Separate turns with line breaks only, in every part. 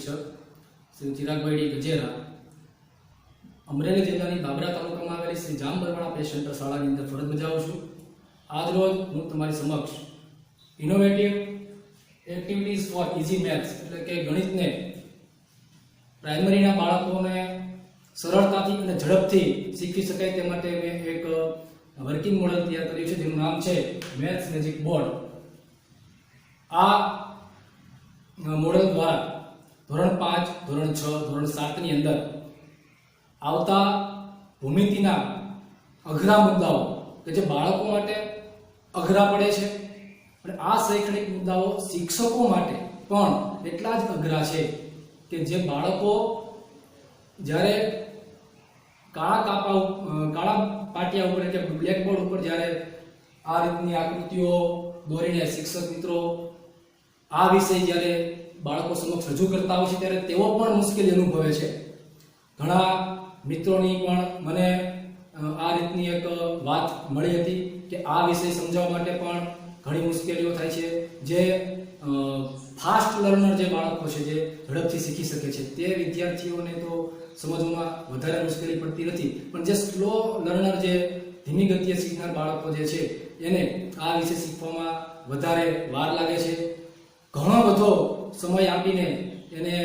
શિક્ષક શ્રી ચિરાગભાઈ ગજેરા અમરેલી જિલ્લાની બાબરા તાલુકામાં આવેલી શ્રી જામ બરવાળા પ્લે સેન્ટર શાળાની અંદર ફરજ બજાવું છું। આજ રોજ હું તમારી સમક્ષ innovative activities for easy maths એટલે કે ગણિતને પ્રાઇમરીના બાળકોને સરળતાથી અને ઝડપથી શીખી શકાય તે માટે મેં એક વર્કિંગ મોડેલ તૈયાર કર્યું છે જેનું નામ છે મેથ્સ મેજિક બોર્ડ। આ મોડેલ દ્વારા ધોરણ 5, ધોરણ 6, ધોરણ 7 ની અંદર આવતા ભૂમિતિના અઘરા મુદ્દાઓ કે જે બાળકો માટે અઘરા પડે છે અને આ શૈક્ષણિક મુદ્દાઓ શિક્ષકો માટે પણ એટલા જ અઘરા છે કે જે બાળકો જ્યારે કાળા પાટિયા ઉપર કે બ્લેકબોર્ડ ઉપર જ્યારે આ રીતની આકૃતિઓ દોરીને શિક્ષક મિત્રો આ વિષય જ્યારે બાળકો સમક્ષ રજૂ કરતા હોય છે ત્યારે તેઓ પણ મુશ્કેલી અનુભવે છે। ઘણા મિત્રોની પણ મને આ રીતની એક વાત મળી હતી કે આ વિષય સમજાવવા માટે પણ ઘણી મુશ્કેલીઓ થાય છે। જે ફાસ્ટ લર્નર જે બાળકો છે જે ઝડપથી શીખી શકે છે તે વિદ્યાર્થીઓને તો સમજવામાં વધારે મુશ્કેલી પડતી નથી, પણ જે સ્લો લર્નર જે ધીમી ગતિએ શીખનાર બાળકો જે છે એને આ વિષય શીખવામાં વધારે વાર લાગે છે। ઘણો બધો સમય આપીને એને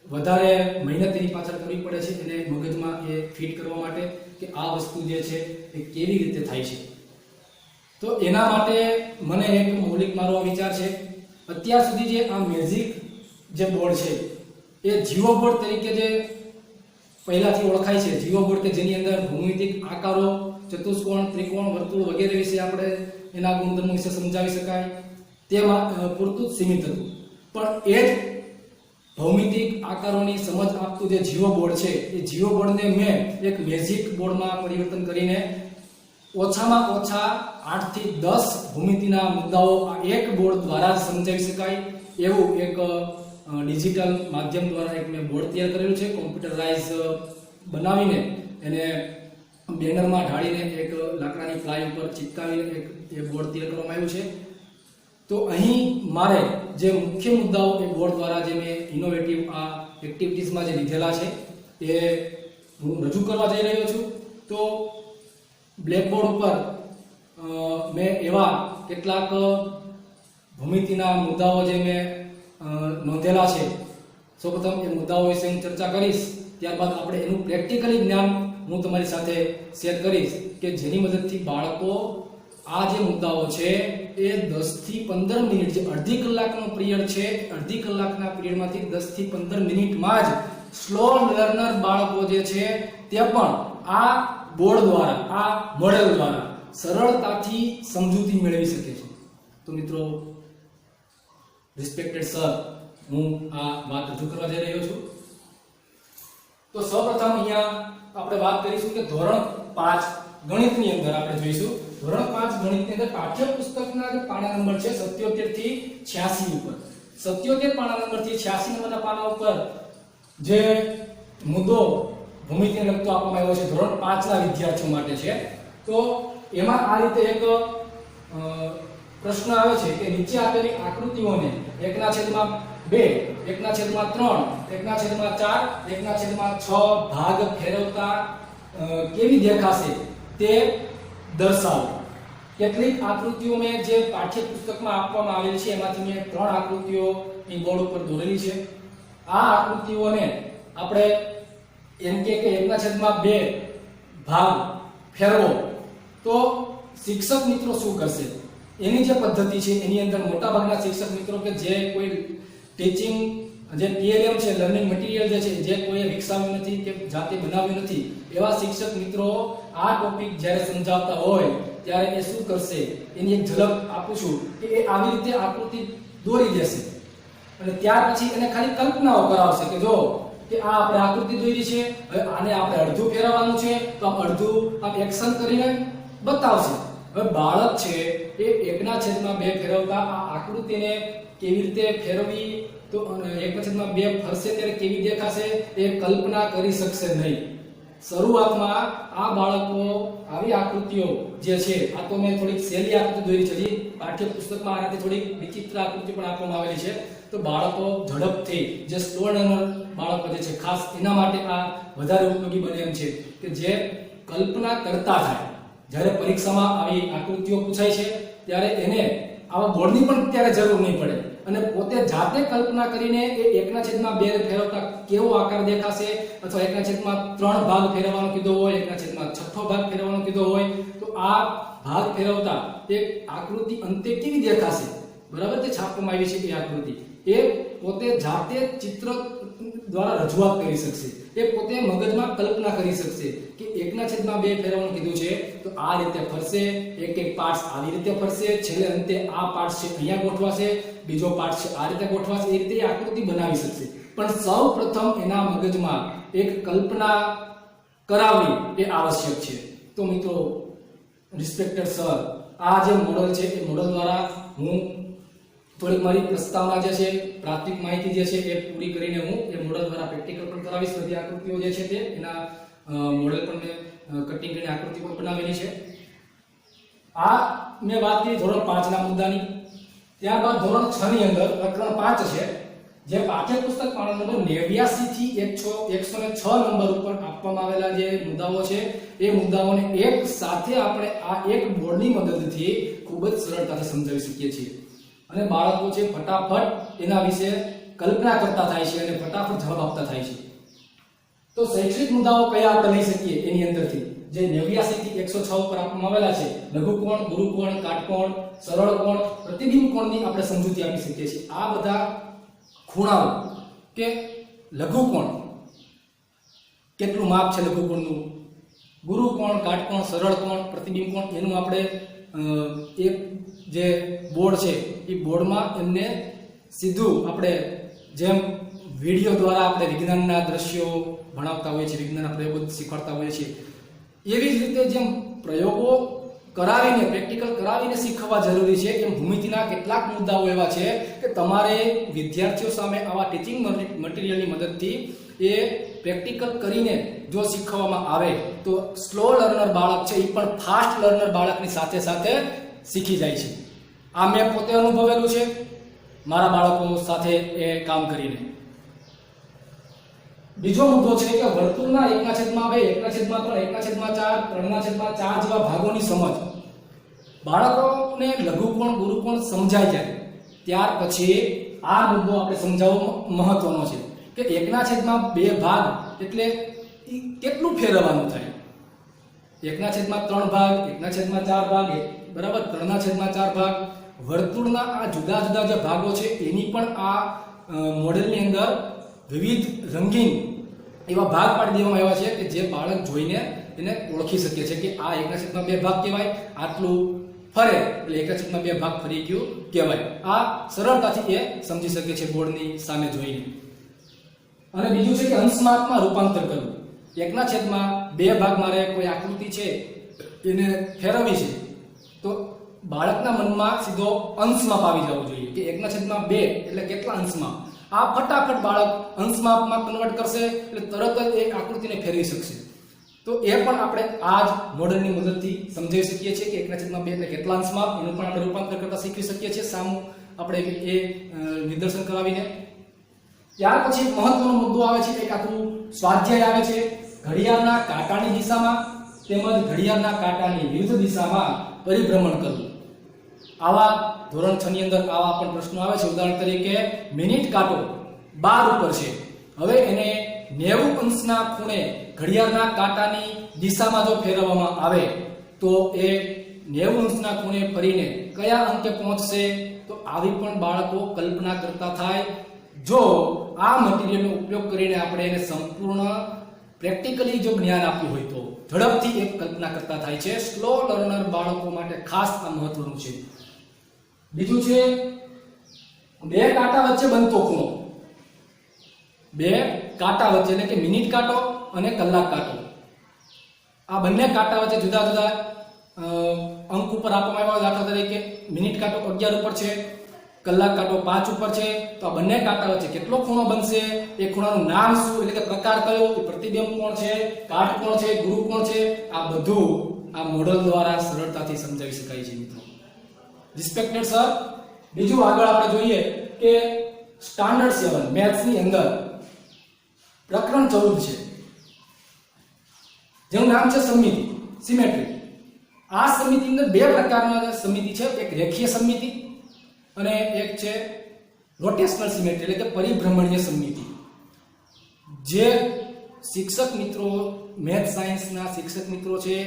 વધારે મહેનત એની પાછળ કરવી પડે છે એને મગજમાં એ ફિટ કરવા માટે કે આ વસ્તુ જે છે એ કેવી રીતે થાય છે। તો એના માટે મને એક મૌલિક મારો વિચાર છે, અત્યાર સુધી જે આ મેજિક જે બોર્ડ છે એ જીઓ બોર્ડ તરીકે જે પહેલાથી ઓળખાય છે, જીઓ બોર્ડ કે જેની અંદર ભૌમિતિક આકારો, ચતુષ્કોણ, ત્રિકોણ, વર્તુળ વગેરે વિશે આપણે એના ગુણધર્મો વિશે સમજાવી શકાય તેમાં પૂરતું જ સીમિત હતું। પણ એ જ ભૌમિતિક આકારોની સમજ આપતું જે જીઓ બોર્ડ છે એ જીઓ બોર્ડને મેં એક મેજિક બોર્ડમાં પરિવર્તન કરીને ઓછામાં ઓછા 8 થી 10 ભૂમિતિના મુદ્દાઓ આ એક બોર્ડ દ્વારા જ સમજાવી શકાય એવું એક ડિજિટલ માધ્યમ દ્વારા એક મેં બોર્ડ તૈયાર કરેલું છે। કોમ્પ્યુટરાઇઝ બનાવીને એને બેનરમાં ઢાળીને એક લાકડાની પ્લાય ઉપર ચિપકાવીને એક બોર્ડ તૈયાર કરવામાં આવ્યું છે। તો અહીં મારે જે મુખ્ય મુદ્દાઓ એ બોર્ડ દ્વારા જે મેં ઇનોવેટિવ આ એક્ટિવિટીઝમાં જે લીધેલા છે એ હું રજૂ કરવા જઈ રહ્યો છું। તો બ્લેકબોર્ડ ઉપર મેં એવા કેટલાક ભૂમિતિના મુદ્દાઓ જે મેં નોંધેલા છે, સૌપ્રથમ એ મુદ્દાઓ વિશે હું ચર્ચા કરીશ, ત્યારબાદ આપણે એનું પ્રેક્ટિકલી જ્ઞાન હું તમારી સાથે શેર કરીશ કે જેની મદદથી બાળકો આ જે મુદ્દાઓ છે એ 10 થી 15 મિનિટ જે અડધી કલાકનો પિરિયડ છે, અડધી કલાકના પિરિયડમાંથી 10 થી 15 મિનિટમાં જ સ્લો લર્નર બાળકો જે છે તે પણ આ બોર્ડ દ્વારા, આ મોડેલ દ્વારા સરળતાથી સમજૂતી મેળવી શકે છે। તો મિત્રો, રિસ્પેક્ટેડ સર, હું આ વાત રજૂ કરવા જઈ રહ્યો છું। તો સૌપ્રથમ અહીંયા આપણે વાત કરીશું કે ધોરણ 5 ગણિતની અંદર આપણે જોઈશું ધોરણ 5 ગણિતની અંદર પાઠ્યપુસ્તકના જે પાના નંબર છે 77 થી 86 ઉપર 77 પાના નંબર થી 86 નંબરના પાના ઉપર જે મુદ્દો ભૂમિતિને લગતો આપવામાં આવ્યો છે ધોરણ 5 ના વિદ્યાર્થીઓ માટે છે। તો એમાં આ રીતે એક પ્રશ્ન આવે છે કે નીચે આપેલી આકૃતિઓને 1/2, 1/3, 1/4, 1/6 ભાગ ફેરવતા કેવી દેખાશે તે દર્શાવો। કેટલીક આકૃતિઓ મેં જે પાઠ્યપુસ્તકમાં આપવામાં આવેલી છે એમાંથી મેં 3 આકૃતિઓ અહીં બોર્ડ ઉપર દોરેલી છે। આ આકૃતિઓને આપણે એમ કે 1/2 ભાગ ફેરવો તો શિક્ષક મિત્રો શું કરશે? એની જે પદ્ધતિ છે એની અંદર મોટા ભાગના શિક્ષક મિત્રો કે જે કોઈ ટીચિંગ જે PLM છે, લર્નિંગ મટીરીયલ જે છે જે કોઈ વિકસાવ્યું નથી કે જાતે બનાવ્યું નથી એવા શિક્ષક મિત્રો આ ટોપિક જ્યારે સમજાવતા હોય ત્યારે એ શું કરશે એની એક ઝલક આપું છું કે એ આવી રીતે આકૃતિ દોરી દેશે અને ત્યાર પછી એને ખાલી કલ્પનાઓ કરાવશે કે જો કે આ આપણે આકૃતિ દોરી છે, હવે આને આપણે અડધું ફેરવવાનું છે તો આમ અડધું આમ એક્શન કરીને બતાવશે। હવે બાળક છે એ 1/2 ફેરવતા આ આકૃતિને કેવી રીતે ફેરવવી તો 1/2 ફરશે ત્યારે કેવી દેખાશે એ કલ્પના કરી શકશે નહીં। શરૂઆતમાં આ બાળકો આવી આકૃતિઓ જે છે આ તો મેં થોડીક સહેલી આકૃતિ દોરી છે, પાઠ્યપુસ્તકમાં આનાથી થોડીક વિચિત્ર આકૃતિ પણ આપવામાં આવેલી છે, તો બાળકો ઝડપથી જે સ્લો લર્નર બાળકો જે છે ખાસ એના માટે આ વધારે ઉપયોગી બને એમ છે કે જે કલ્પના કરતા થાય. જ્યારે પરીક્ષામાં આવી આકૃતિઓ પૂછાય છે ત્યારે એને આવા બોર્ડની પણ ત્યારે જરૂર નહીં પડે અને પોતે જાતે કલ્પના કરીને એ 1/2 ફેરવતા કેવો આકાર દેખાશે અથવા 1/3 ભાગ ફેરવવાનો કીધો હોય, 1/6 ભાગ ફેરવવાનો કીધો હોય તો આ ભાગ ફેરવતા એક આકૃતિ અંતે કેવી દેખાશે, બરાબર, તે છાપવામાં આવી છે એ આકૃતિ એ પોતે જાતે ચિત્ર દ્વારા રજૂઆત કરી શકશે. એ પોતે મગજમાં કલ્પના કરી શકશે કે 1/2 ફેરવવાનું કીધું છે તો આ રીતે ફરશે, એક પાર્ટ્સ આવી રીતે ફરશે, છેલ્લે અંતે આ પાર્ટ્સ છે અહીંયા ગોઠવાશે, બીજો પાર્ટ છે આ રીતે ગોઠવાશે. એ રીતે આકૃતિ બનાવી શકશે. પણ સૌપ્રથમ એના મગજમાં એક કલ્પના કરાવવી એ આવશ્યક છે. તો મિત્રો રિસ્પેક્ટેડ સર, આ જે મોડલ છે એ મોડલ દ્વારા હું થોડીક મારી પ્રસ્તાવના જે છે, પ્રાથમિક માહિતી જે છે એ પૂરી કરીને હું એ મોડલ દ્વારા પ્રેક્ટિકલ પણ કરાવીશ. બધી આકૃતિઓ જે છે તે એના મોડલ પણ મેં કટિંગ કરીને આકૃતિ પણ બનાવેલી છે. આ મેં વાત કરી ધોરણ 5 ના મુદ્દાની. ત્યારબાદ ધોરણ 6 ની અંદર પ્રકરણ 5 છે જે પાઠ્યપુસ્તક પાના નંબર 89 થી 106 નંબર ઉપર આપવામાં આવેલા જે મુદ્દાઓ છે એ મુદ્દાઓને એક સાથે આપણે આ એક બોર્ડની મદદથી ખૂબ જ સરળતાથી સમજાવી શકીએ છીએ અને બાળકો છે ફટાફટ એના વિશે કલ્પના કરતા થાય છે અને ફટાફટ જવાબ આપતા થાય છે. તો શૈક્ષણિક મુદ્દાઓ કયા આપણે લઈ શકીએ એની અંદરથી જે 89 થી 106 ઉપર આપવામાં આવેલા છે, લઘુકોણ, ગુરુકોણ, કાટકોણ, સરળ કોણ, પ્રતિબિંબ કોણની આપણે સમજૂતી આપી શકીએ છીએ. આ બધા ખૂણાઓ કે લઘુકોણ કેટલું માપ છે લઘુકોણનું, ગુરુકોણ, કાટકોણ, સરળ કોણ, પ્રતિબિંબ કોણ એનું આપણે એક જે બોર્ડ છે એ બોર્ડમાં એમને સીધું આપણે જેમ વિડિયો દ્વારા આપણે વિજ્ઞાનના દ્રશ્યો ભણાવતા હોઈએ છીએ, વિજ્ઞાનના પ્રયોગો શીખવાડતા હોઈએ છીએ, એવી જ રીતે જેમ પ્રયોગો કરાવીને પ્રેક્ટિકલ કરાવીને શીખવા જરૂરી છે એમ ભૂમિતિના કેટલાક મુદ્દાઓ એવા છે કે તમારે વિદ્યાર્થીઓ સામે આવા ટીચિંગ મટીરિયલની મદદથી એ પ્રેક્ટિકલ કરીને જો શીખવવામાં આવે તો સ્લો લર્નર બાળક છે એ પણ ફાસ્ટ લર્નર બાળકની સાથે સાથે શીખી જાય છે. આ મેં પોતે અનુભવેલું છે મારા બાળકો સાથે એ કામ કરીને. બીજો મુદ્દો છે કે વર્તુળના 1/2, 1/3, 1/4, 3/4 જેવા ભાગોની સમજ. બાળકોને લઘુકોણ, ગુરુકોણ સમજાય જાય ત્યાર પછી આ મુદ્દો આપણે સમજાવવો મહત્વનો છે કે 1/2 ભાગ એટલે કેટલું ફેરવવાનું થાય. 1/3 ભાગ, 1/4 ભાગ, બરાબર, 3/4 ભાગ. વર્તુળના આ જુદા જુદા જે ભાગો છે એની પણ આ મોડેલની અંદર વિવિધ રંગીન એવા ભાગ પાડી દેવામાં આવ્યા છે કે જે બાળક જોઈને એને ઓળખી શકે છે કે આ 1/2 ભાગ કહેવાય, આટલું ફરે એટલે 1/2 ભાગ ફરી ગયું કહેવાય. આ સરળતાથી એ સમજી શકે છે બોર્ડની સામે જોઈને. અને બીજું છે કે અંશમાપમાં રૂપાંતર કરવું. 1/2 ભાગ મારે કોઈ આકૃતિ છે એને ફેરવવી છે તો બાળકના મનમાં સીધો અંશમાપ આવી જવો જોઈએ કે 1/2 એટલે કેટલા અંશમાપ. આ ફટાફટ બાળક અંશમાપમાં કન્વર્ટ કરશે એટલે તરત જ એ આકૃતિને ફેરવી શકશે. તો એ પણ આપણે આ જ મોડેલની મદદથી સમજાવી શકીએ છીએ કે 1/2 એટલે કેટલા અંશમાપ એનું પણ આપણે રૂપાંતર કરતા શીખી શકીએ છીએ સામું આપણે એ નિદર્શન કરાવીને. ત્યાર પછી મહત્વનો મુદ્દો આવે છે એક આખું સ્વાધ્યાય આવે છે ઘડિયાળના કાંટાની દિશામાં તેમજ ઘડિયાળના કાંટાની વિરુદ્ધ દિશામાં પરિભ્રમણ કરવું. આવા ધોરણ 6 ની અંદર આવા પણ પ્રશ્નો આવે છે. ઉદાહરણ તરીકે મિનિટ કાંટો 12 ઉપર છે, હવે એને 90 અંશના ખૂણે ઘડિયાળના કાંટાની દિશામાં જો ફેરવવામાં આવે તો એ 90 અંશના ખૂણે ફરીને કયા અંકે પહોંચશે. તો આવી પણ બાળકો કલ્પના કરતા થાય જો આ મટીરીયલનો ઉપયોગ કરીને આપણે એને સંપૂર્ણ પ્રેક્ટિકલી જો જ્ઞાન આપ્યું હોય તો ઝડપથી એક કલ્પના કરતા થાય છે. સ્લો લર્નર બાળકો માટે ખાસ આ મહત્વનું છે. બીજું છે 2 કાંટા વચ્ચે બનતો ખૂણો. 2 કાંટા વચ્ચે એટલે કે મિનિટ કાંટો અને કલાક કાંટો, આ બંને કાંટા વચ્ચે જુદા જુદા અંક ઉપર આપવામાં આવ્યા. દાખલા તરીકે મિનિટ કાંટો 11 ઉપર છે, કલાક કાંટો 5 ઉપર છે. તો આ બંને કાંટા વચ્ચે કેટલો ખૂણો બનશે, એ ખૂણાનું નામ શું એટલે કે પ્રકાર કયો, એ પ્રતિબિંબ કોણ છે, કાટકોણ છે, ગુરુકોણ છે, આ બધું આ મોડલ દ્વારા સરળતાથી સમજાવી શકાય છે મિત્રો. રિસ્પેક્ટેડ સર, બીજું આગળ આપણે જોઈએ કે સ્ટાન્ડર્ડ 7 મેથ્સની અંદર પ્રકરણ 14 છે, જેનું નામ છે સમમિતિ, સિમેટ્રી. આ સમિતિની અંદર બે પ્રકારના સમિતિ છે, એક રેખીય સમિતિ અને એક છે રોટેશનલ સિમેટ્રી એટલે કે પરિભ્રમણીય સમિતિ. જે શિક્ષક મિત્રો, મેથ સાયન્સના શિક્ષક મિત્રો છે,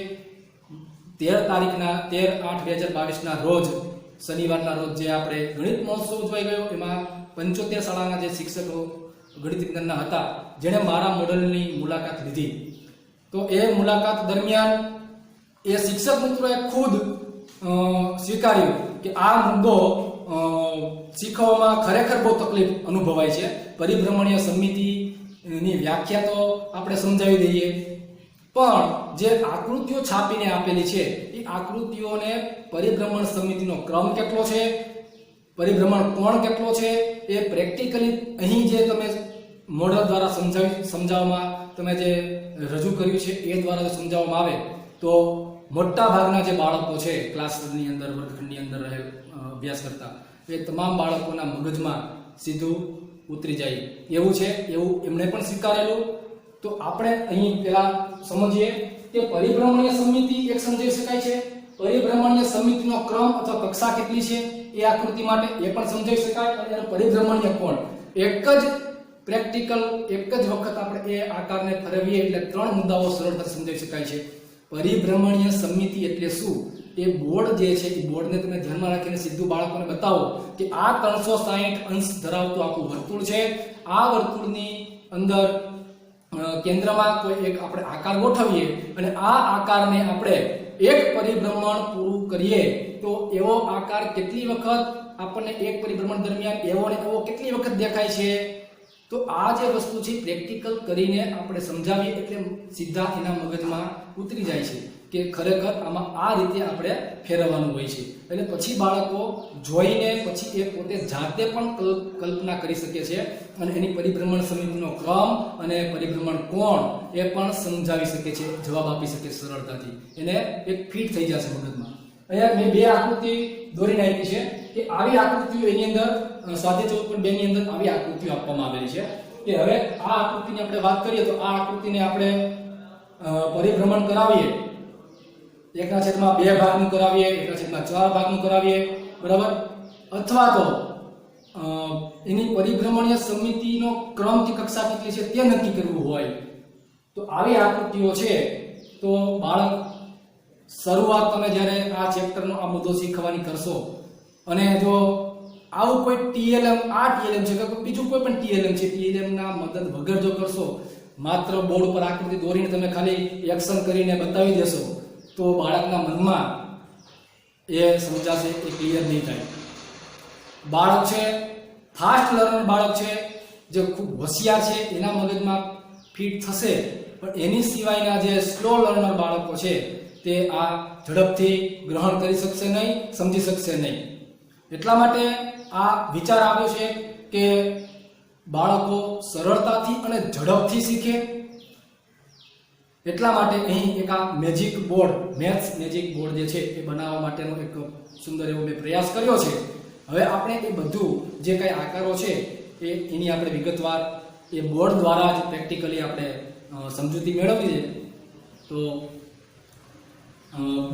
13/8/2022 ના રોજ, શનિવારના રોજ જે આપણે ગણિત મહોત્સવ ઉજવાઈ ગયો, એમાં 75 શાળાના જે શિક્ષકો ગણિત વિજ્ઞાનના હતા, જેણે મારા મોડલની મુલાકાત લીધી. તો એ મુલાકાત દરમિયાન એ શિક્ષક મિત્રોએ ખુદ સ્વીકાર્યું કે આ મુદ્દો શીખવામાં ખરેખર બહુ તકલીફ અનુભવાય છે. પરિભ્રમણીય સમિતિની વ્યાખ્યા તો આપણે સમજાવી દઈએ, પણ જે આકૃતિઓ છાપીને આપેલી છે એ આકૃતિઓને પરિભ્રમણ સમિતિનો ક્રમ કેટલો છે, પરિભ્રમણ કોણ કેટલો છે, એ પ્રેક્ટિકલી અહીં જે તમે મોડલ દ્વારા સમજાવવામાં તમે જે રજૂ કર્યું છે એ દ્વારા સમજાવવામાં આવે તો મોટા ભાગના જે બાળકો છે ક્લાસની અંદર, વર્ગખંડની અંદર અભ્યાસ કરતા, એ તમામ બાળકોના મગજમાં સીધું ઉતરી જાય એવું છે, એવું એમણે પણ સ્વીકારેલું. તો આપણે અહીં પહેલા સમજીએ કે પરિભ્રમણીય સમિતિ એક સમજાવી શકાય છે, પરિભ્રમણીય સમિતિનો ક્રમ અથવા કક્ષા કેટલી છે એ આકૃતિ માટે એ પણ સમજાવી શકાય, અને એનો પરિભ્રમણીય કોણ. એક જ પ્રેક્ટિકલ એક જ વખત આપણે એ આકારને ફેરવીએ એટલે ત્રણ મુદ્દાઓ સરળતાથી સમજાવી શકાય છે. પરિભ્રમણીય સમિતિ એટલે શું? એ બોર્ડ જે છે એ બોર્ડને તમે ધ્યાનમાં રાખીને સીધું બાળકોને બતાવો કે આ 360 અંશ ધરાવતું આખું વર્તુળ છે. આ વર્તુળની અંદર કેન્દ્રમાં કોઈ એક આપણે આકાર ગોઠવીએ અને આ આકારને આપણે એક પરિભ્રમણ પૂરું કરીએ તો એવો આકાર કેટલી વખત આપણને એક પરિભ્રમણ દરમિયાન એવો ને એવો કેટલી વખત દેખાય છે. તો આ જે વસ્તુ છે પ્રેક્ટિકલ કરીને આપણે સમજાવીએ એટલે સીધા એના મગજમાં ઉતરી જાય છે કે ખરેખર આમાં આ રીતે આપણે ફેરવવાનું હોય છે. એટલે પછી બાળકો જોઈને પછી એ પોતે જાતે પણ કલ્પના કરી શકે છે અને એની પરિભ્રમણ સમિતિનો ક્રમ અને પરિભ્રમણ કોણ એ પણ સમજાવી શકે છે, જવાબ આપી શકે સરળતાથી, એને એક ફિટ થઈ જશે મગજમાં. અહીંયા મેં બે આકૃતિ દોરીને આપી છે કે આવી આકૃતિઓ એની અંદર સ્વાધ્યાય 14.2 ની અંદર આવી આકૃતિઓ આપવામાં આવેલી છે કે હવે આ આકૃતિની આપણે વાત કરીએ તો આ આકૃતિને આપણે પરિભ્રમણ કરાવીએ, 1/2 ભાગનું કરાવીએ, 1/4 ભાગનું કરાવીએ, બરાબર, અથવા તો એની પરિભ્રમણીય સમિતિનો ક્રમ કે કક્ષા કેટલી છે તે નક્કી કરવું હોય તો આવી આકૃતિઓ છે. તો બાળક શરૂઆત તમે જ્યારે આ ચેપ્ટરનો આ મુદ્દો શીખવાની કરશો અને જો આવું કોઈ ટીએલએમ, આ ટીએલએમ છે કે બીજું કોઈ પણ ટીએલએમ છે, ટીએલએમ ના મદદ વગર જો કરશો, માત્ર બોર્ડ પર આકૃતિ દોરીને તમે ખાલી એક્શન કરીને બતાવી દેશો તો બાળકના મનમાં એ સમજાશે, એ ક્લિયર નહીં થાય. બાળક છે ફાસ્ટ લર્નર બાળક છે, જે ખૂબ હોશિયાર છે, એના મગજમાં ફિટ થશે, પણ એની સિવાયના જે સ્લો લર્નર બાળકો છે તે આ ઝડપથી ગ્રહણ કરી શકશે નહીં, સમજી શકશે નહીં. એટલા માટે આ વિચાર આવ્યો છે કે બાળકો સરળતાથી અને ઝડપથી શીખે. એટલા માટે અહીં એક આ magic board, maths magic board જે છે એ બનાવવા માટેનો એક સુંદર એવો મેં પ્રયાસ કર્યો છે. હવે આપણે એ બધું જે કંઈ આકારો છે એની આપણે વિગતવાર એ બોર્ડ દ્વારા જ પ્રેક્ટિકલી આપણે સમજૂતી મેળવીએ. તો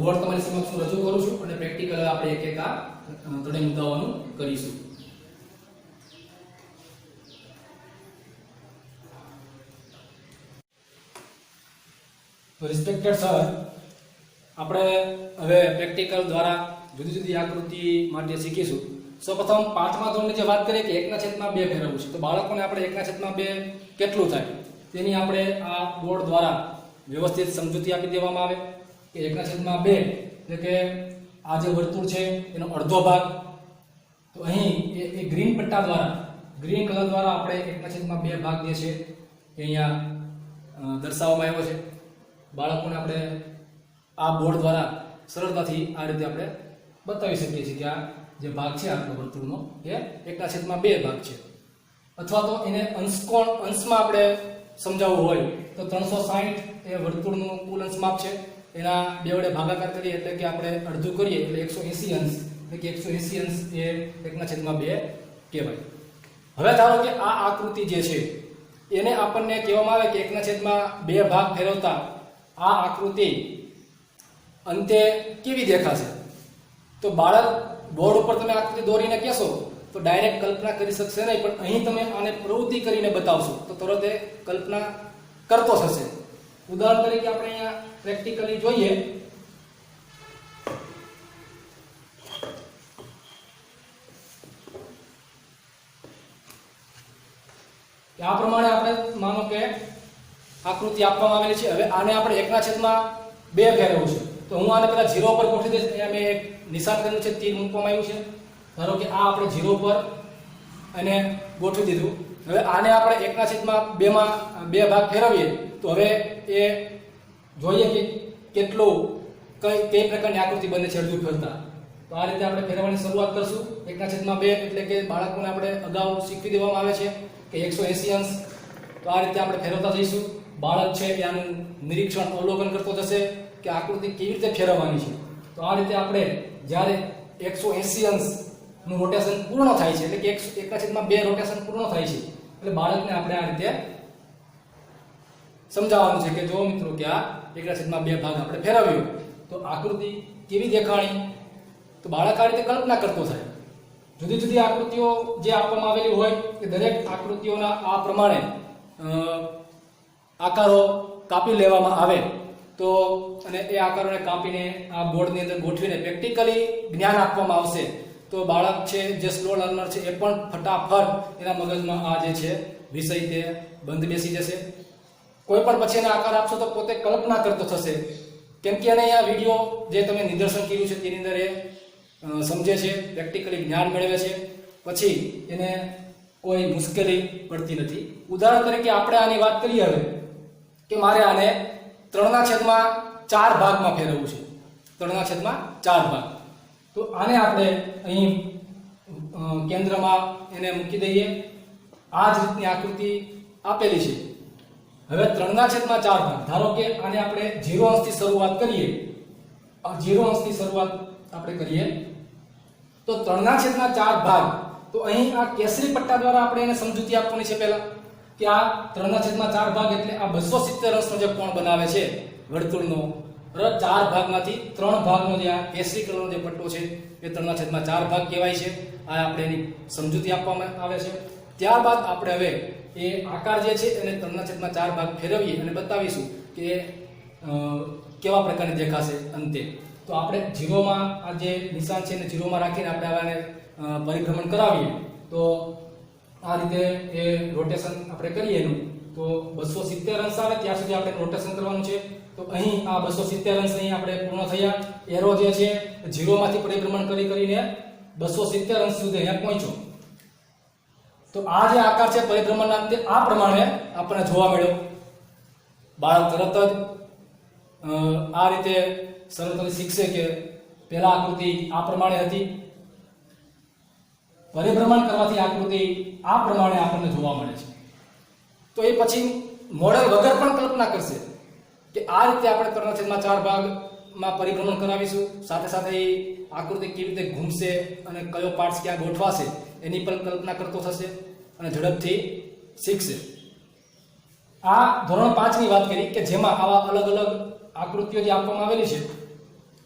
બોર્ડ તમારી સમક્ષ હું રજૂ કરું છું અને પ્રેક્ટિકલ આપણે એક એક આ ત્રણેય મુદ્દાઓનું કરીશું. તો રિસ્પેક્ટેડ સર, આપણે હવે પ્રેક્ટિકલ દ્વારા જુદી જુદી આકૃતિ માટે શીખીશું. સૌપ્રથમ 5મા ધોરણની જે વાત કરીએ કે 1/2 ફેરવવું છે તો બાળકોને આપણે 1/2 કેટલું થાય તેની આપણે આ બોર્ડ દ્વારા વ્યવસ્થિત સમજૂતી આપી દેવામાં આવે કે 1/2 એટલે કે આ જે વર્તુળ છે એનો અડધો ભાગ. તો અહીં એ ગ્રીન પટ્ટા દ્વારા, ગ્રીન કલર દ્વારા આપણે 1/2 ભાગ જે છે એ અહીંયા દર્શાવવામાં આવ્યો છે. બાળકોને આપણે આ બોર્ડ દ્વારા સરળતાથી આ રીતે આપણે બતાવી શકીએ છીએ કે આ જે ભાગ છે આટલો વર્તુળનો એ 1/2 ભાગ છે. અથવા તો એને અંશમાં આપણે સમજાવવું હોય તો 360 એ વર્તુળનું કુલ અંશ માપ છે, એના 2 વડે ભાગાકાર કરીએ એટલે કે આપણે અડધું કરીએ એટલે 180 અંશ, એટલે કે 180 અંશ એ 1/2 કહેવાય. હવે ધારો કે આ આકૃતિ જે છે એને આપણને કહેવામાં આવે કે 1/2 ભાગ ફેરવતા આ આકૃતિ અંતે કેવી દેખાશે. તો બાળક બોર્ડ ઉપર તમે આકૃતિ દોરીને કહેશો તો ડાયરેક્ટ કલ્પના કરી શકશે નહીં, પણ અહીં તમે આને પ્રવૃત્તિ કરીને બતાવશો તો તરત એ કલ્પના કરતો થશે. ઉદાહરણ તરીકે આપણે અહીંયા પ્રેક્ટિકલી જોઈએ. આ પ્રમાણે આપણે માનો કે આકૃતિ આપવામાં આવેલી છે. હવે આને આપણે 1/2 ફેરવવું છે તો હું આને પેલા 0 પર ગોઠવી દઈશ. અહીંયા મેં એક નિશાન કર્યું છે, તીર મૂકવામાં આવ્યું છે. ધારો કે આ આપણે 0 પર અને ગોઠવી દીધું. હવે આને આપણે 1/2 માં 2 ભાગ ફેરવીએ તો હવે એ જોઈએ કે કેટલું કઈ પ્રકારની આકૃતિ બને છે અડધું ફેરતા. તો આ રીતે આપણે ફેરવવાની શરૂઆત કરશું. 1/2 એટલે કે બાળકોને આપણે અગાઉ શીખવી દેવામાં આવે છે કે 180 અંશ. તો આ રીતે આપણે ફેરવતા જઈશું. બાળક છે એ આનું નિરીક્ષણ અવલોકન કરતો જશે કે આકૃતિ કેવી રીતે ફેરવવાની છે. તો આ રીતે આપણે જ્યારે 180 અંશ નું રોટેશન પૂર્ણ થાય છે એટલે કે 1/2 રોટેશન પૂર્ણ થાય છે એટલે બાળકને આપણે આ રીતે સમજાવવાનું છે કે જો મિત્રો કે આ 1/2 ભાગ આપણે ફેરવ્યો તો આકૃતિ કેવી દેખાણી. તો બાળક આ રીતે કલ્પના કરતો થાય. જુદી જુદી આકૃતિઓ જે આપવામાં આવેલી હોય કે દરેક આકૃતિઓના આ પ્રમાણે આકારો કાપી લેવામાં આવે તો અને એ આકારોને કાપીને આ બોર્ડની અંદર ગોઠવીને પ્રેક્ટિકલી જ્ઞાન આપવામાં આવશે તો બાળક છે જે સ્લો લર્નર છે એ પણ ફટાફટ એના મગજમાં આ જે છે વિષય તે બંધ બેસી જશે. કોઈ પણ પછી એને આકાર આપશો તો પોતે કલ્પના કરતો થશે, કેમ કે એને આ વિડીયો જે તમે નિદર્શન કર્યું છે તેની અંદર એ સમજે છે, પ્રેક્ટિકલી જ્ઞાન મેળવે છે, પછી એને કોઈ મુશ્કેલી પડતી નથી. ઉદાહરણ તરીકે આપણે આની વાત કરીએ હવે કે મારે આને 3/4 ભાગમાં ફેરવવું છે. 3/4 ભાગ. તો આને આપણે અહીં કેન્દ્રમાં એને મૂકી દઈએ. આ જ રીતની આકૃતિ આપેલી છે. હવે 3/4 ભાગ. ધારો કે આને આપણે 0 અંશથી શરૂઆત કરીએ. આ 0 અંશથી શરૂઆત આપણે કરીએ તો 3/4 ભાગ. તો અહીં આ કેસરી પટ્ટા દ્વારા આપણે એને સમજૂતી આપવાની છે પહેલા કે આ 3/4 ભાગ એટલે આ 270 અંશનો જે કોણ બનાવે છે વર્તુળનો 4 ભાગમાંથી 3 ભાગનો જે આ કેસરી કલરનો જે પટ્ટો છે એ 3/4 ભાગ કહેવાય છે. આ આપણે એની સમજૂતી આપવામાં આવે છે. ત્યારબાદ આપણે હવે એ આકાર જે છે એને 3/4 ભાગ ફેરવીએ અને બતાવીશું કે કેવા પ્રકારની દેખાશે અંતે. તો આપણે 0 માં આ જે નિશાન છે એને 0 માં રાખીને આપણે આને પરિભ્રમણ કરાવીએ તો આ રીતે એ રોટેશન આપણે કરીએ એનું તો 270 અંશ આવે ત્યાં સુધી આપણે રોટેશન કરવાનું છે. તો અહીં આ 270 અંશ અહીં આપણે પૂર્ણ થયા. એરો જે છે 0 માંથી પરિભ્રમણ કરીને 270 અંશ સુધી અહીંયા પહોંચ્યો. તો આ જે આકાર છે પરિભ્રમણના અંતે આ પ્રમાણે આપણને જોવા મળ્યો. બાળક તરત જ આ રીતે સરળતાથી શીખશે કે પહેલા આકૃતિ આ પ્રમાણે હતી, પરિભ્રમણ કરવાથી આકૃતિ આ પ્રમાણે આપણને જોવા મળે છે. તો એ પછી મોડેલ વગર પણ કલ્પના કરશે કે આ રીતે આપણે 3/4 ભાગમાં પરિભ્રમણ કરાવીશું, સાથે સાથે એ આકૃતિ કેવી રીતે ઘૂમશે અને કયો પાર્ટ્સ ક્યાં ગોઠવાશે એની પણ કલ્પના કરતો થશે અને ઝડપથી શીખશે. આ ધોરણ 5 ની વાત કરી કે જેમાં આવા અલગ અલગ આકૃતિઓ જે આપવામાં આવેલી છે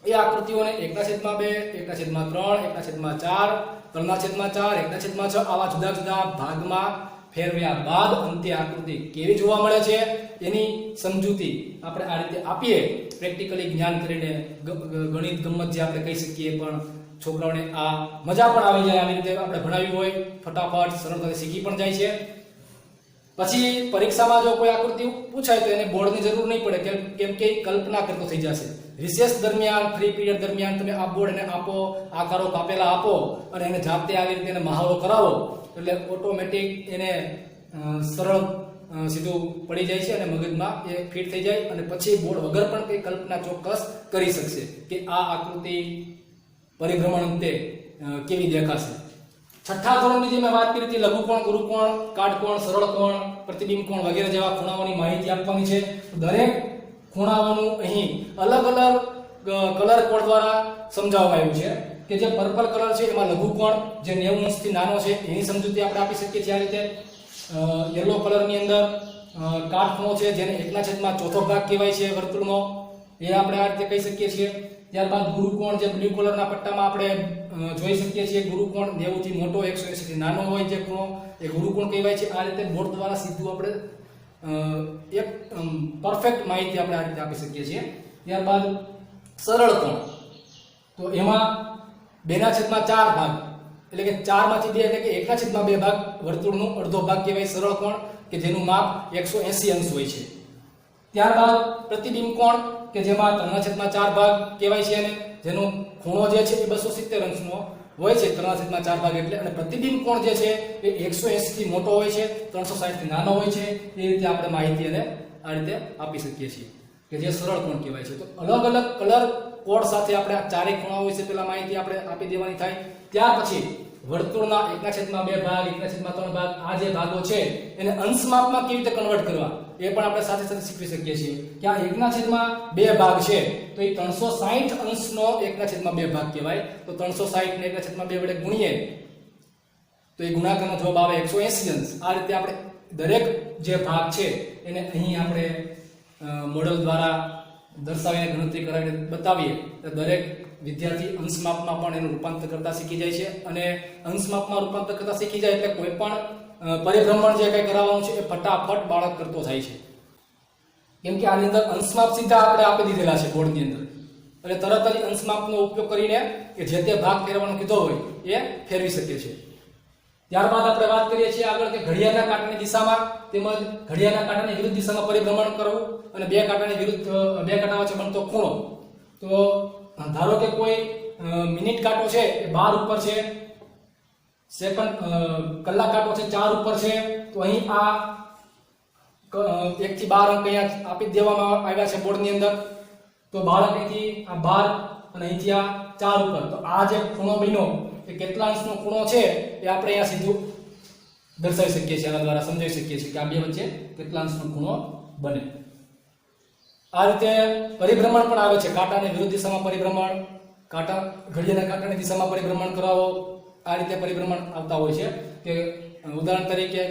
એ આકૃતિઓને 1/2, 1/3, 1/4, 3/4, 1/6 આવા જુદા જુદા ભાગમાં ફેરવ્યા બાદ અંતે આકૃતિ કેવી જોવા મળે છે એની સમજૂતી આપણે આ રીતે આપીએ પ્રેક્ટિકલી જ્ઞાન કરીને. ગણિત ગમત જે આપણે કહી શકીએ પણ છોકરાઓને આ મજા પણ આવી જાય. આવી રીતે આપણે ભણાવ્યું હોય ફટાફટ સરળતાથી શીખી પણ જાય છે. પછી પરીક્ષામાં જો કોઈ આકૃતિ પૂછાય તો એને બોર્ડની જરૂર નહીં પડે, કેમ કે કલ્પના કરતો થઈ જશે. રિસેસ દરમિયાન, ફ્રી પીરિયડ દરમિયાન તમે આ બોર્ડને આપો, આકારો કાપેલા આપો અને એને જાતે આવી રીતે એને મહાવરો કરાવો એટલે ઓટોમેટિક એને સરળ સીધું પડી જાય છે અને મગજમાં એ ફિટ થઈ જાય અને પછી બોર્ડ વગર પણ તે કલ્પના ચોક્કસ કરી શકશે કે આ આકૃતિ પરિભ્રમણ અંતે કેવી દેખાશે. છઠ્ઠા ધોરણની જે મેં વાત કરી હતી લઘુકોણ, ગુરુકોણ, કાટકોણ, સરળ કોણ, પ્રતિબિંબ કોણ વગેરે જેવા ખૂણાઓની માહિતી આપવાની છે. દરેક ખૂણાઓનું અહીં અલગ અલગ કલર કોડ દ્વારા સમજાવવામાં આવ્યું છે. કે જે પર્પલ કલર છે એમાં લઘુકોણ જે 90 અંશથી નાનો છે એની સમજૂતી આપણે આપી શકીએ છીએ આ રીતે. યલો કલરની અંદર કાટખૂણો છે જેને 1/4 ભાગ કહેવાય છે વર્તુળનો, એ આપણે આ રીતે કહી શકીએ છીએ. ત્યારબાદ ગુરુકોણ જે બ્લુ કલરના પટ્ટામાં આપણે જોઈ શકીએ છીએ, ગુરુકોણ 90 થી મોટો 180 થી નાનો હોય જે ખૂણો એ ગુરુકોણ કહેવાય છે. આ રીતે બોર્ડ દ્વારા સીધું આપણે એક પરફેક્ટ માહિતી આપણે આ રીતે આપી શકીએ છીએ. ત્યારબાદ સરળ કોણ, તો એમાં 2/4 ભાગ એટલે કે 4 માંથી 2 એટલે કે 1/2 ભાગ વર્તુળનો અડધો ભાગ કહેવાય સરળ કોણ, કે જેનું માપ 180 અંશ હોય છે. ત્યારબાદ પ્રતિબિંબ કોણ કે જેમાં 3/4 ભાગ કહેવાય છે અને જેનો ખૂણો જે છે એ 270 અંશનો હોય છે 3/4 ભાગ એટલે. અને પ્રતિબિંબ કોણ જે છે એ 180 થી મોટો હોય છે, 360 થી નાનો હોય છે. એ રીતે આપણે માહિતી અને આ રીતે આપી શકીએ છીએ કે જે સરળ કોણ કહેવાય છે. તો અલગ અલગ કલર કોડ સાથે આપણે આ ચારેય ખૂણાઓ વિશે પહેલા માહિતી આપણે આપી દેવાની થાય. ત્યાર પછી વર્તુળના 1/2 ભાગ 1/3 ભાગ આ જે ભાગો છે એને અંશ માપમાં કેવી રીતે કન્વર્ટ કરવા એ પણ આપણે સાથે સાથે શીખવી શકીએ છીએ કે આ 1/2 ભાગ છે તો એ 360 અંશનો 1/2 ભાગ કહેવાય. તો 360 ને 1/2 વડે ગુણીએ તો એ ગુણાકારનો જવાબ આવે 180 અંશ. આ રીતે આપણે દરેક જે ભાગ છે એને અહીં આપણે મોડેલ દ્વારા દર્શાવીને ગણતરી કરાવીને બતાવીએ તો દરેક વિદ્યાર્થી અંશ માપમાં પણ એનું રૂપાંતર કરતા શીખી જાય છે. અને અંશ માપમાં રૂપાંતર કરતા શીખી જાય એટલે કોઈ પણ પરિભ્રમણ જે કંઈ કરાવવાનું છે એ ફટાફટ બાળક કરતો થાય છે, કેમ કે આની અંદર અંશ માપ સીધા આપણે આપી દીધેલા છે બોર્ડની અંદર. એટલે તરત જ અંશ માપનો ઉપયોગ કરીને કે જે તે ભાગ ફેરવવાનો કીધો હોય એ ફેરવી શકીએ છીએ. ત્યારબાદ આપણે વાત કરીએ છીએ આગળ કે ઘડિયાળના કાંટાની દિશામાં તેમજ ઘડિયાળના કાંટાની વિરુદ્ધ દિશામાં પરિભ્રમણ કરવું અને બે કાંટા વચ્ચે બનતો ખૂણો. તો ધારો કે કોઈ મિનિટ કાંટો છે એ 12 ઉપર છે, કલાક કાંટો છે 4 ઉપર છે. તો અહીં આ 1 થી 12 અંક અહીંયા આપી દેવામાં આવ્યા છે બોર્ડની અંદર. તો બાળક અહીંથી આ 12 અને અહીંથી આ 4 ઉપર, તો આ જે ખૂણો બન્યો એ કેટલા અંશનો ખૂણો છે એ આપણે અહીંયા સીધું દર્શાવી શકીએ છીએ, આના દ્વારા સમજાવી શકીએ છીએ કે આ બે વચ્ચે કેટલા અંશનો ખૂણો બને. આ રીતે પરિભ્રમણ પણ આવે છે, કાંટાની વિરુદ્ધ દિશામાં પરિભ્રમણ, ઘડિયાળના કાંટાની દિશામાં પરિભ્રમણ કરાવો. આ રીતે પરિભ્રમણ આવતા હોય છે. કે ઉદાહરણ તરીકે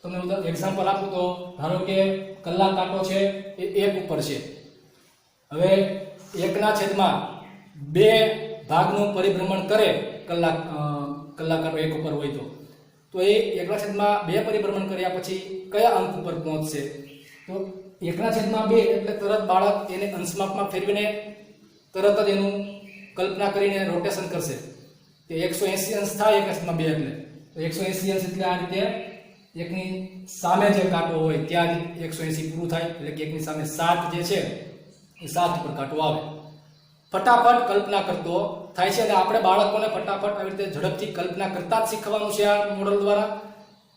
તમને એક્ઝામ્પલ આપું તો ધારો કે કલાક કાંટો છે એ 1 ઉપર છે. હવે 1/2 ભાગનું પરિભ્રમણ કરે કલાક કાંટો 1 ઉપર હોય તો એ 1/2 પરિભ્રમણ કર્યા પછી કયા અંક ઉપર પહોંચશે? તો 1/2 એટલે તરત બાળક એને અંશ માપમાં ફેરવીને તરત જ એનું કલ્પના કરીને રોટેશન કરશે કે 180 અંશ થાય 1/2 એટલે. તો 180 અંશ એટલે આ રીતે એકની સામે જે કાંટો હોય ત્યાં જ 180 પૂરું થાય એટલે કે એકની સામે 7 જે છે એ 7 ઉપર કાંટો આવે. ફટાફટ કલ્પના કરતો થાય છે. અને આપણે બાળકોને ફટાફટ આવી રીતે ઝડપથી કલ્પના કરતા જ શીખવાનું છે આ મોડલ દ્વારા.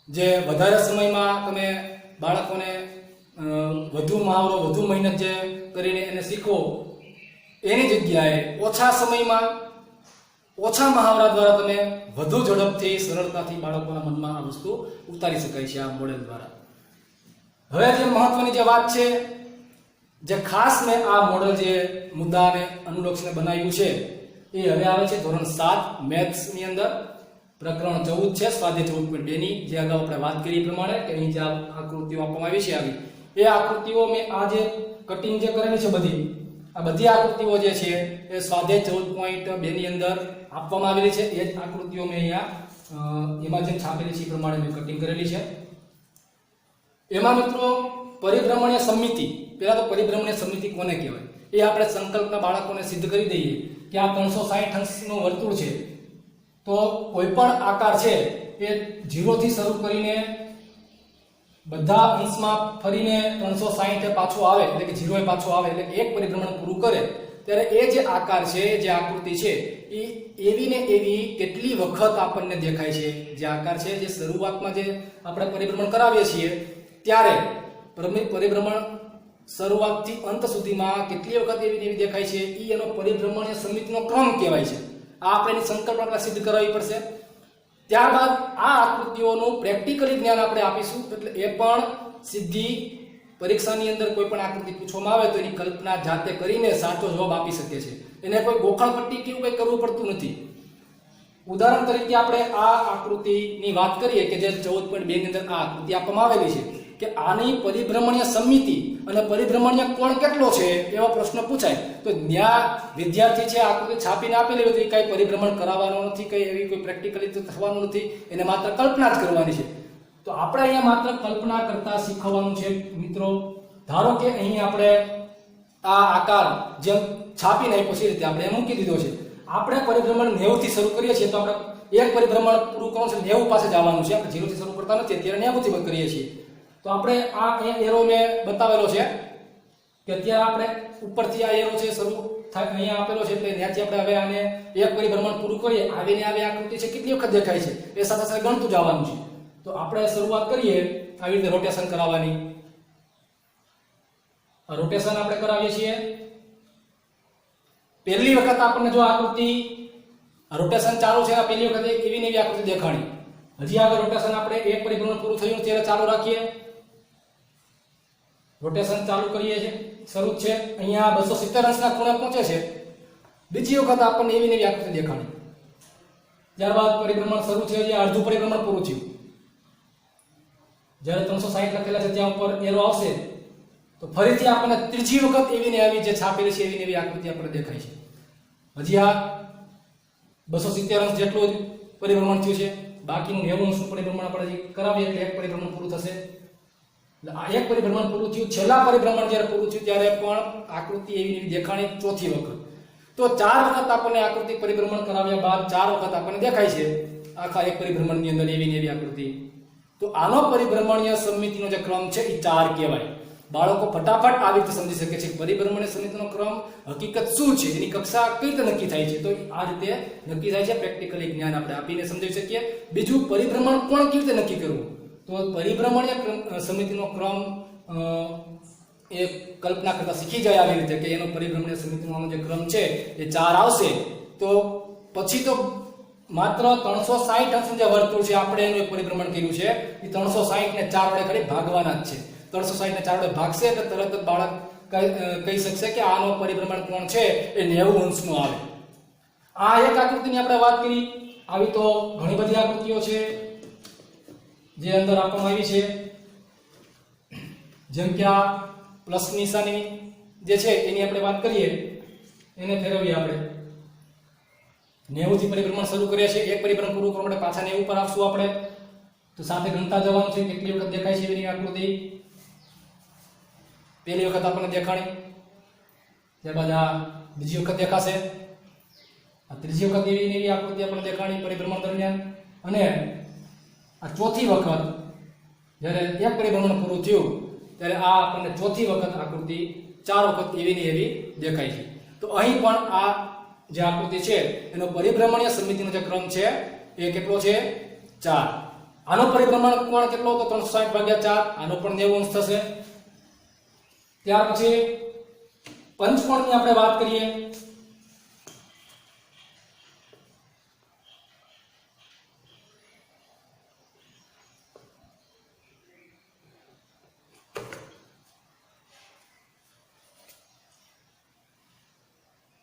જે વધારે સમયમાં તમે બાળકોને વધુ મહાવરો વધુ મહેનત જે કરીને એને શીખવો એની જગ્યાએ ઓછા સમયમાં ઓછા મહાવરા દ્વારા તમે વધુ ઝડપથી સરળતાથી બાળકોના મનમાં આ વસ્તુ ઉતારી શકાય છે આ મોડેલ દ્વારા. હવે જે મહત્વની જે વાત છે, જે ખાસ મેં આ મોડેલ જે મુદ્દાને અનુલક્ષીને બનાવ્યું છે એ હવે આવે છે ધોરણ 7 મેથ્સ ની અંદર પ્રકરણ 14 છે સ્વાધ્યાય 14.2 ની. જે અગાઉ આપણે વાત કરી પ્રમાણે કે અહીં જે આકૃતિઓ આપવામાં આવી છે એ આકૃતિઓ મેં આ જે કટિંગ જે કરેલી છે આ બધી આકૃતિઓ જે છે એ સ્વાધ્યાય 14.2 ની અંદર આપવામાં આવેલી છે. એ જ આકૃતિઓ મેં અહીંયા એમાં જે છાપેલી છે એ પ્રમાણે મેં કટિંગ કરેલી છે. એમાં મિત્રો પરિભ્રમણીય સમિતિ, પહેલા તો પરિભ્રમણીય સમિતિ કોને કહેવાય એ આપણે સંકલ્પના બાળકોને સિદ્ધ કરી દઈએ કે આ 360 અંશનું વર્તુળ છે. તો કોઈ પણ આકાર છે એ 0 થી શરૂ કરીને બધા અંશમાં ફરીને 360 પાછો આવે એટલે કે 0 એ પાછો આવે એટલે એક પરિભ્રમણ પૂરું કરે ત્યારે એ જે આકાર છે, જે આકૃતિ છે એ એવી ને એવી કેટલી વખત આપણને દેખાય છે. જે આકાર છે જે શરૂઆતમાં જે આપણે પરિભ્રમણ કરાવીએ છીએ ત્યારે પરિભ્રમણ શરૂઆતથી અંત સુધીમાં કેટલી વખત એવી ને એવી દેખાય છે એ એનો પરિભ્રમણીય સમિતિનો ક્રમ કહેવાય છે. આ આપણે એની સંકલ્પના સિદ્ધ કરાવવી પડશે. ત્યારબાદ આ આકૃતિઓનું પ્રેક્ટિકલી જ્ઞાન આપણે આપીશું. એટલે એ પણ સીધી પરીક્ષાની અંદર કોઈ પણ આકૃતિ પૂછવામાં આવે તો એની કલ્પના જાતે કરીને સાચો જવાબ આપી શકે છે. એને કોઈ ગોખણ પટ્ટી કેવું કંઈ કરવું પડતું નથી. ઉદાહરણ તરીકે આપણે આ આકૃતિની વાત કરીએ કે જે 14.2 ની અંદર આ આકૃતિ આપવામાં આવેલી છે કે આની પરિભ્રમણીય સમિતિ અને પરિભ્રમણીય કોણ કેટલો છે એવો પ્રશ્ન પૂછાય તો ત્યાં વિદ્યાર્થી છે આકૃતિ છાપીને આપેલી હતી કઈ પરિભ્રમણ કરાવવાનું નથી, કઈ એવી કોઈ પ્રેક્ટિકલી તો થવાનું નથી, એને માત્ર કલ્પના જ કરવાની છે. તો આપણે અહીંયા માત્ર કલ્પના કરતા શીખવાનું છે મિત્રો. ધારો કે અહીં આપણે આ આકાર જેમ છાપીને આપ્યો છે રીતે આપણે મૂકી દીધો છે. આપણે પરિભ્રમણ 90 થી શરૂ કરીએ છીએ તો આપણે એક પરિભ્રમણ પૂરું કરવાનું છે 90 પાસે જવાનું છે. આપણે 0 થી શરૂ કરતા નથી, અત્યારે 90 થી કરીએ છીએ. તો આપણે આ એરો મેં બતાવેલો છે કે અત્યારે આપણે ઉપરથી આ એરો છે શરૂ થાય અહીંયા આપેલો છે એટલે ત્યાંથી આપણે હવે આને એક પરિભ્રમણ પૂરું કરીએ. આવીને આવી આકૃતિ છે કેટલી વખત દેખાય છે એ સાથે સાથે ગણતું જવાનું છે. તો આપણે શરૂઆત કરીએ આવી રીતે રોટેશન કરાવવાની. રોટેશન આપણે કરાવીએ છીએ. પહેલી વખત આપણને જો આકૃતિ રોટેશન ચાલુ છે પહેલી વખત એવી ને એવી આકૃતિ દેખાણી. હજી આગળ રોટેશન આપણે એક પરિભ્રમણ પૂરું થયું ત્યારે ચાલુ રાખીએ. રોટેશન ચાલુ કરીએ છીએ, શરૂ છે અહીંયા 270 અંશના ખૂણે પહોંચે છે. બીજી વખત આપણને એવી ને એવી આકૃતિ દેખાણી. ત્યારબાદ પરિભ્રમણ શરૂ છે, જે અડધું પરિભ્રમણ પૂરું થયું. જ્યારે 360 લખેલા છે ત્યાં ઉપર એરો આવશે તો ફરીથી આપણને ત્રીજી વખત એવી ને આવી જે છાપેલી છે એવી ને એવી આકૃતિ આપણને દેખાય છે. હજી આ 270 અંશ જેટલું પરિભ્રમણ થયું છે. બાકીનું 90 અંશનું પરિભ્રમણ આપણે કરાવીએ એટલે એક પરિભ્રમણ પૂરું થશે. આ એક પરિભ્રમણ પૂરું થયું. છેલ્લા પરિભ્રમણ જ્યારે પૂરું થયું ત્યારે પણ આકૃતિ એવી એવી દેખાણી ચોથી વખત. તો 4 વખત આપણને આકૃતિ પરિભ્રમણ કરાવ્યા બાદ 4 વખત આપણને દેખાય છે આખા એક પરિભ્રમણની અંદર એવી ને એવી આકૃતિ. તો આનો પરિભ્રમણીય સમિતિનો જે ક્રમ છે એ 4 કહેવાય. બાળકો ફટાફટ આવી રીતે સમજી શકે છે પરિભ્રમણીય સમિતિનો ક્રમ હકીકત શું છે, એની કક્ષા કઈ રીતે નક્કી થાય છે. તો આ રીતે નક્કી થાય છે. પ્રેક્ટિકલી જ્ઞાન આપણે આપીને સમજાવી શકીએ. બીજું, પરિભ્રમણ કોણ કેવી રીતે નક્કી કરવું. તો પરિભ્રમણીય સમિતિનો ક્રમ એ કલ્પના કરતા શીખી જાય આવી રીતે કે એનો પરિભ્રમણીય સમિતિનો જે ક્રમ છે એ 4 આવશે. તો પછી તો માત્ર 360 અંશનું જે વર્તુળ છે આપણે એનું એક પરિભ્રમણ કર્યું છે એ 360 ને 4 વડે ખાલી ભાગવાના જ છે. 360 ને 4 વડે ભાગશે એટલે તરત જ બાળક કહી શકશે કે આનો પરિભ્રમણ કોણ છે એ 90 અંશનો આવે. આ એક આકૃતિની આપણે વાત કરી. આવી તો ઘણી બધી આકૃતિઓ છે જે અંદર આપવામાં આવી છે. જેમ કે આ પ્લસ નિશાની જે છે એની આપણે વાત કરીએ, એને ફેરવીએ આપણે 90 થી પરિભ્રમણ શરૂ કરીએ છીએ. એક પરિભ્રમણ પૂરું કરવા માટે પાછા 90 પર આવશું આપણે. તો સાથે ગણતા જવાનું છે કેટલી વખત દેખાય છે એની આકૃતિ. પહેલી વખત આપણને દેખાણી, ત્યારબાદ આ બીજી વખત દેખાશે, આ ત્રીજી વખત એવી ને એવી આકૃતિ આપણને દેખાણી પરિભ્રમણ દરમિયાન. અને આ ચોથી વખત જ્યારે એક પરિભ્રમણ પૂરું થયું ત્યારે આ આપણને ચોથી વખત આકૃતિ 4 વખત એવી ને એવી દેખાય છે. તો અહીં પણ આ જે આકૃતિ છે એનો પરિભ્રમણીય સમિતિનો જે ક્રમ છે એ કેટલો છે 4. આનો પરિભ્રમણ કોણ કેટલો તો 360/4. આનો પણ 90 અંશ થશે. ત્યાર પછી પંચકોણની આપણે વાત કરીએ.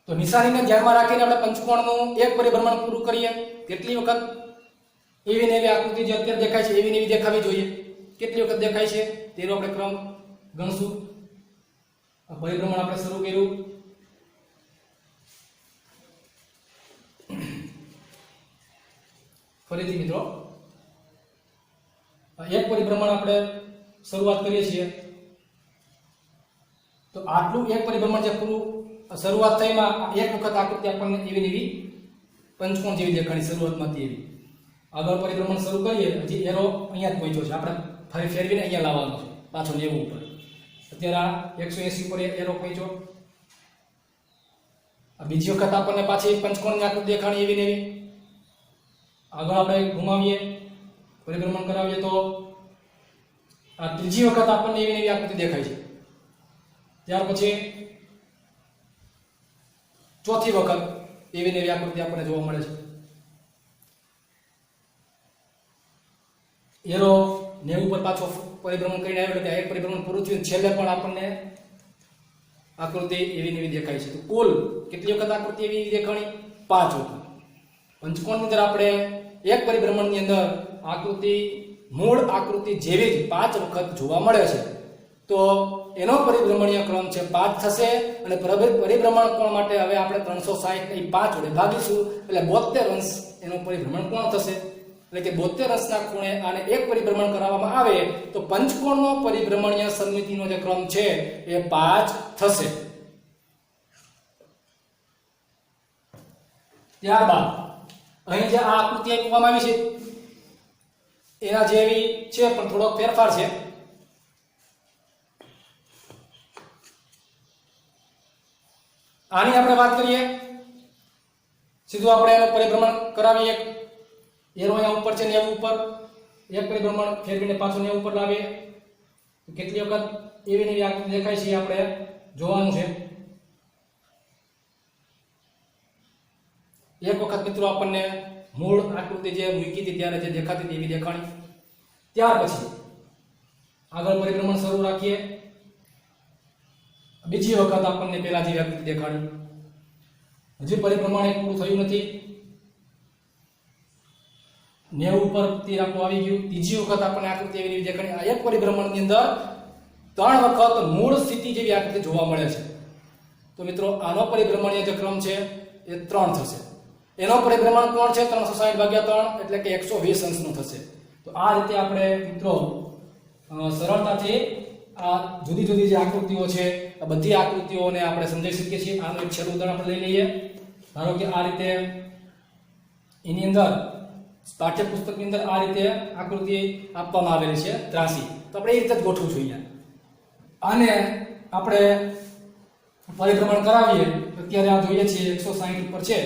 તો નિશાનીને ધ્યાનમાં રાખીને આપણે પંચકોણનું એક પરિભ્રમણ પૂરું કરીએ. કેટલી વખત એવી ને એવી આકૃતિ જે અત્યારે દેખાય છે એવી ને એવી દેખાવી જોઈએ. કેટલી વખત દેખાય છે તેનો આપણે ક્રમ ગણશું. પરિભ્રમણ આપણે શરૂ કર્યું. ફરીથી મિત્રો એક પરિભ્રમણ આપણે શરૂઆત કરીએ છીએ. તો આટલું એક પરિભ્રમણ જે પૂરું શરૂઆત થઈમાં એક વખત આકૃતિ આપણને એવી એવી પંચકોણ જેવી દેખાણી શરૂઆતમાંથી એવી. આગળ પરિભ્રમણ શરૂ કરીએ. હજી એરો અહીંયા જ પહોંચ્યો છે, આપણે ફરી ફેરવીને અહીંયા લાવવાનો છે પાછો 90 ઉપર. અત્યારે 180 પર એરો પહોંચ્યો. આ બીજી વખત આપણને પાછી પંચકોણની આકૃતિ દેખાણી એવી ને એવી. આગળ આપણે ઘુમાવીએ, પરિભ્રમણ કરાવીએ તો આ ત્રીજી વખત આપણને એવી એવી આકૃતિ દેખાય છે. ત્યાર પછી ચોથી વખત એવી એવી આકૃતિ આપણને જોવા મળે છે. એરો 90 પર પાછો પરિભ્રમણ કરીને આવ્યો એટલે એક પરિભ્રમણ પૂરું થયું. છેલ્લે પણ આપણને આકૃતિ એવી એવી દેખાય છે. તો કુલ કેટલી વખત આકૃતિ એવી દેખાણી? 5 વખત. પંચકોણની અંદર આપણે એક પરિભ્રમણની અંદર આકૃતિ મૂળ આકૃતિ જેવી જ 5 વખત જોવા મળે છે, તો એનો પરિભ્રમણીય ક્રમ છે 5 થશે અને પરિભ્રમણ કોણ માટે હવે આપણે 360 ને 5 વડે ભાગીશું એટલે 72 અંશ એનો પરિભ્રમણ કોણ થશે, એટલે કે 72 અંશના ખૂણે આને એક પરિભ્રમણ કરાવવામાં આવે તો પંચકોણનો પરિભ્રમણીય સમમિતિનો જે ક્રમ છે એ 5 થશે. ત્યારબાદ અહીં જે આ આકૃતિ આપવામાં આવી છે એના જેવી છે પણ થોડો ફેરફાર છે. આની આપણે વાત કરીએ, સીધું આપણે એનું પરિભ્રમણ કરાવીએ. એરો અહીંયા ઉપર છે 90 ઉપર, એક પરિભ્રમણ ફેરવીને પાછું 90 ઉપર લાવીએ તો કેટલી વખત એવી ને એવી આકૃતિ દેખાય છે આપણે જોવાનું છે. એક વખત મિત્રો આપણને મૂળ આકૃતિ જે મૂકી હતી ત્યારે જે દેખાતી હતી એવી દેખાણી. ત્યાર પછી આગળ પરિભ્રમણ શરૂ રાખીએ. બીજી વખત આપણને પહેલા જે આકૃતિ દેખાડી, હજી પરિભ્રમણ એક પૂરું થયું નથી, 90 ઉપર તીર આપણું આવી ગયું. ત્રીજી વખત આપણને આકૃતિ એવી દેખાડી. આ એક પરિભ્રમણની અંદર 3 વખત મૂળ સ્થિતિ જેવી આકૃતિ જોવા મળે છે. તો મિત્રો આનો પરિભ્રમણીય જે ક્રમ છે એ 3 થશે. એનો પરિભ્રમણ કોણ છે 360 ભાગ્યા 3 એટલે કે 120 અંશનું થશે. તો આ રીતે આપણે મિત્રો સરળતાથી આ જુદી જુદી જે આકૃતિઓ છે આ બધી આકૃતિઓને આપણે સમજી શકીએ છીએ. આનું એક છેલ્લું ઉદાહરણ આપણે લઈ લઈએ. ધારો કે આ રીતે એની અંદર પાઠ્યપુસ્તકની અંદર આ રીતે આકૃતિ આપવામાં આવેલી છે ત્રાસી, તો આપણે એ રીતે જ ગોઠવું જોઈએ. આને આપણે પરિભ્રમણ કરાવીએ અત્યારે આ જોઈએ છીએ 160 ઉપર છે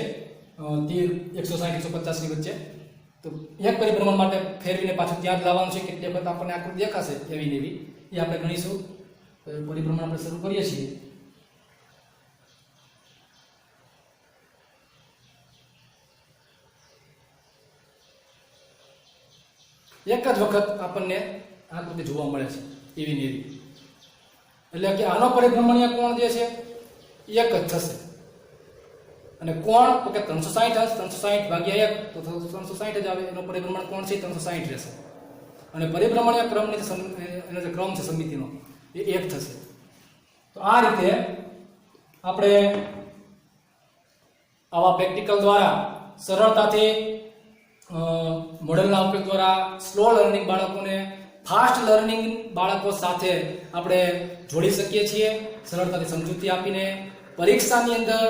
તીર, 160 150 ની વચ્ચે. તો એક પરિભ્રમણ માટે ફેરવીને પાછું ત્યાં જ લાવવાનું છે. કેટલી વખત આપણને આકૃતિ દેખાશે એવી ને એવી એ આપણે ગણીશું. પરિભ્રમણ આપણે શરૂ કરીએ છીએ. એક જ વખત આપણને આકૃતિ જોવા મળે છે એવી ને એવી, એટલે કે આનો પરિભ્રમણીય કોણ જે છે એક જ થશે. અને કોણ તો કે 360 અંશ, 360 ભાગ્યા 1 તો 360 જ આવે. એનો પરિભ્રમણ કોણ છે 360 રહેશે. અને પરિભ્રમણીય ક્રમની એનો જે ક્રમ છે સમિતિનો એ 1 થશે. તો આ રીતે આપણે આવા પ્રેક્ટિકલ દ્વારા સરળતાથી મોડેલના ઉપયોગ દ્વારા સ્લો લર્નિંગ બાળકોને ફાસ્ટ લર્નિંગ બાળકો સાથે આપણે જોડી શકીએ છીએ. સરળતાથી સમજૂતી આપીને પરીક્ષાની અંદર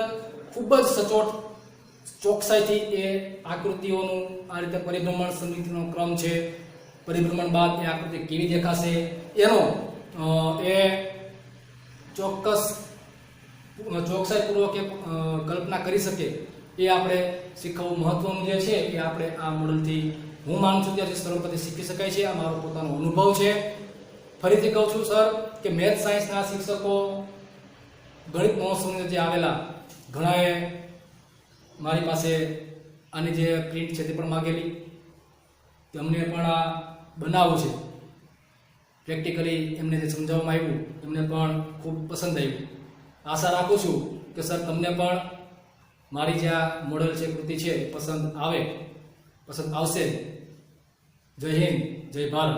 ખૂબ જ સચોટ ચોકસાઈથી એ આકૃતિઓનું આ રીતે પરિભ્રમણ સમિતિનો ક્રમ છે, પરિભ્રમણ બાદ એ આકૃતિ કેવી દેખાશે એનો એ ચોક્કસ ચોકસાઈપૂર્વક કલ્પના કરી શકે એ આપણે શીખવવું મહત્વનું જે છે એ આપણે આ મોડલથી હું માનું છું ત્યાંથી સરળતાથી શીખી શકાય છે. આ મારો પોતાનો અનુભવ છે. ફરીથી કહું છું સર કે મેથ સાયન્સના શિક્ષકો ગણિત મહોત્સવની જે આવેલા ઘણાએ મારી પાસે આની જે પ્રિન્ટ છે તે પણ માગેલી કે અમને પણ આ બનાવવું છે. પ્રેક્ટિકલી એમને જે સમજાવવામાં આવ્યું એમને પણ ખૂબ પસંદ આવ્યું. આશા રાખું છું કે સર તમને પણ મારી જે આ મોડલ છે કૃતિ છે પસંદ આવશે. જય હિન્દ, જય ભારત.